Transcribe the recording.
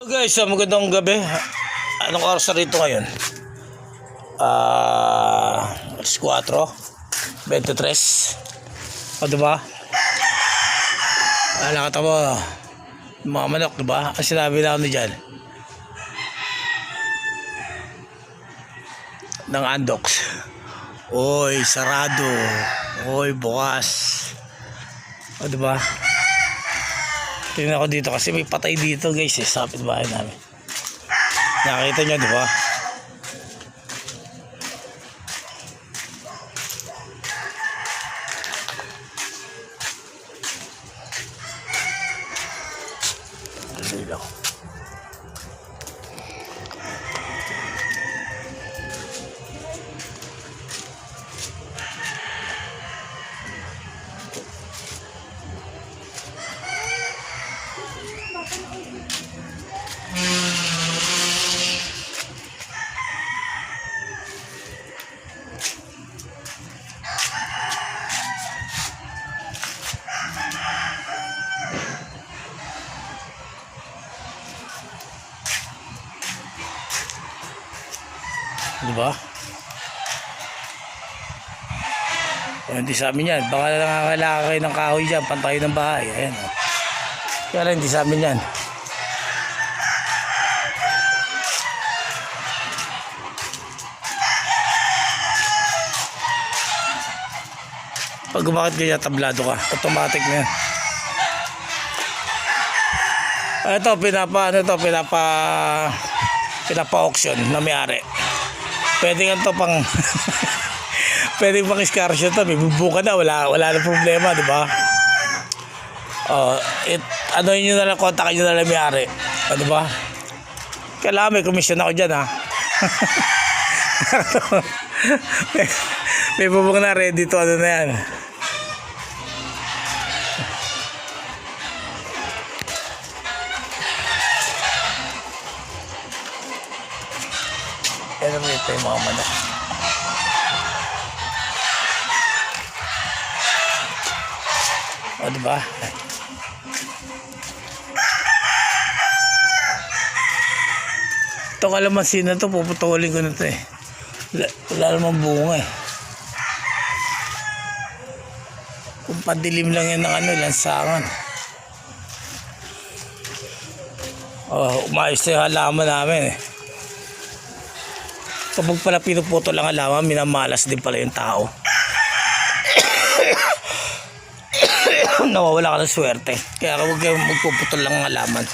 Guys, magandang gabi. Anong oras na rito ngayon? Alas 4:23. O diba? Nakita mo mga manok, diba? Ang sinabi na ano dyan ng Andox, oy sarado, oy bukas. O diba? Tingnan ako dito kasi may patay dito guys sa kapitbahay namin. Nakita nyo diba? Dito. Diba? O, hindi sa amin yan. Baka nakakailangan kayo ng kahoy dyan, pantay ng bahay. Ayan o. Kaya lang hindi sa amin yan. Pag gumakit ganyan, tablado ka. Automatic na yan. Ito, pinapa-auction na may-ari. Pwede nga ito pang pwede pang iskarsyo ito. May bubuka na, wala na problema, di ba? Ano nyo na lang, kontakin nyo na lang may-ari. Di ba? Kailangan may commission ako dyan, ha? may bubuka na, ready to, ano na yan. Yan naman ito yung mga manok. O diba? Itong kalamansi na ito, puputulin ko na ito eh. Wala namang bunga eh. Kung padilim lang yan ng lansangan. Umayos na yung halaman namin eh. Kapag pala pinuputo lang halaman, minamalas din pala yung tao. Nawawala ka ng swerte. Kaya kapag magpuputol lang ang halaman.